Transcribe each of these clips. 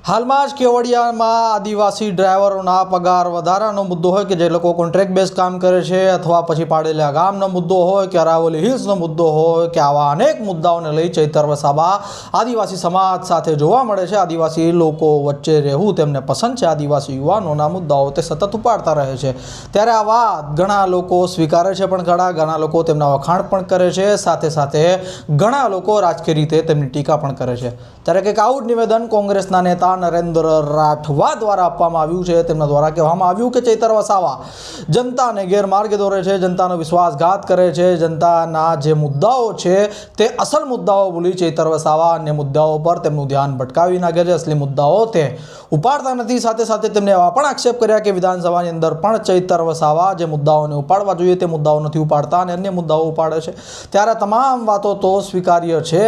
હાલમાં જ કેવડિયામાં આદિવાસી ડ્રાઈવરોના પગાર વધારાનો મુદ્દો હોય કે જે લોકો કોન્ટ્રાક્ટ બેઝ કામ કરે છે અથવા પછી પાડેલા ગામનો મુદ્દો હોય કે અરાવલી હિલ્સનો મુદ્દો હોય કે આવા અનેક મુદ્દાઓને લઈ ચૈતર વસાવા આદિવાસી સમાજ સાથે જોવા મળે છે। આદિવાસી લોકો વચ્ચે રહેવું તેમને પસંદ છે। આદિવાસી યુવાનોના મુદ્દાઓ તે સતત ઉપાડતા રહે છે। ત્યારે આ વાત ઘણા લોકો સ્વીકારે છે પણ ઘણા લોકો તેમના વખાણ પણ કરે છે, સાથે સાથે ઘણા લોકો રાજકીય રીતે તેમની ટીકા પણ કરે છે। ત્યારે કંઈક આવું જ નિવેદન કોંગ્રેસના નેતા નરેન્દ્ર રાઠવા દ્વારા આપવામાં આવ્યું છે। તેમના દ્વારા કહેવામાં આવ્યું કે ચૈતર વસાવા જનતાને ગેરમાર્ગે દોરે છે, જનતાનો વિશ્વાસઘાત કરે છે, જનતાના જે મુદ્દાઓ છે તે અસલ મુદ્દાઓ ભૂલી ચૈતર વસાવા અન્ય મુદ્દાઓ પર તેમનું ધ્યાન ભટકાવી નાખે છે। અસલી મુદ્દાઓ તે ઉપાડતા નથી। સાથે સાથે તેમને એવા પણ આક્ષેપ કર્યા કે વિધાનસભાની અંદર પણ ચૈતર વસાવા જે મુદ્દાઓને ઉપાડવા જોઈએ તે મુદ્દાઓ નથી ઉપાડતા અને અન્ય મુદ્દાઓ ઉપાડે છે। ત્યારે તમામ વાતો તો સ્વીકાર્ય છે,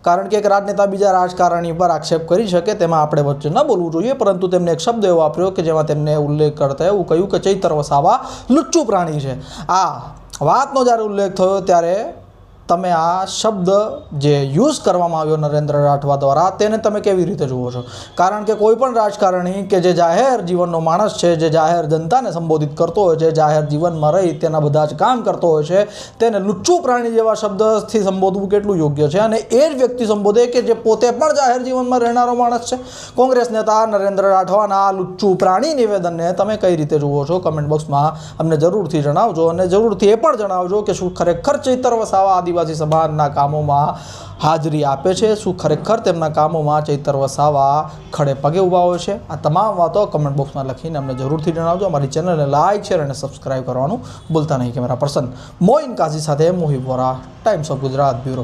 કારણ કે એક રાજનેતા બીજા રાજકારણી પર આક્ષેપ કરી શકે તેમાં આપણે વચ્ચે ન બોલવું જોઈએ, પરંતુ તેમને એક શબ્દ એવો વાપર્યો કે જેમાં તેમને ઉલ્લેખ કરતા એવું કહ્યું કે ચૈતર વસાવા લુચ્ચું પ્રાણી છે। આ વાતનો જ્યારે ઉલ્લેખ થયો ત્યારે તમે આ શબ્દ જે યુઝ કરવામાં આવ્યો નરેન્દ્ર રાઠવા દ્વારા તેને તમે કેવી રીતે જુઓ છો? કારણ કે કોઈ પણ રાજકારણી કે જે જાહેર જીવનનો માણસ છે, જે જાહેર જનતાને સંબોધિત કરતો હોય છે, જાહેર જીવનમાં રહી તેના બધા જ કામ કરતો હોય છે, તેને લુચ્ચું પ્રાણી જેવા શબ્દથી સંબોધવું કેટલું યોગ્ય છે? અને એ જ વ્યક્તિ સંબોધે કે જે પોતે પણ જાહેર જીવનમાં રહેનારો માણસ છે। કોંગ્રેસ નેતા નરેન્દ્ર રાઠવાના આ લુચ્ચું પ્રાણી નિવેદનને તમે કઈ રીતે જુઓ છો? કમેન્ટ બોક્સમાં અમને જરૂરથી જણાવજો અને જરૂરથી એ પણ જણાવજો કે શું ખરેખર ચૈતર વસાવા આદિવાસી સમાજના કામોમાં હાજરી આપે છે? શું ખરેખર તેમના કામોમાં ચૈતર વસાવા ખડે પગે ઊભા હોય છે? આ તમામ વાતો કમેન્ટ બોક્સમાં લખીને અમને જરૂરથી જણાવજો। અમારી ચેનલને લાઇક, શેર અને સબસ્ક્રાઇબ કરવાનું ભૂલતા નહીં। કેમેરા પર્સન મોઇન કાઝી સાથે Mohib Vora, times of Gujarat bureau.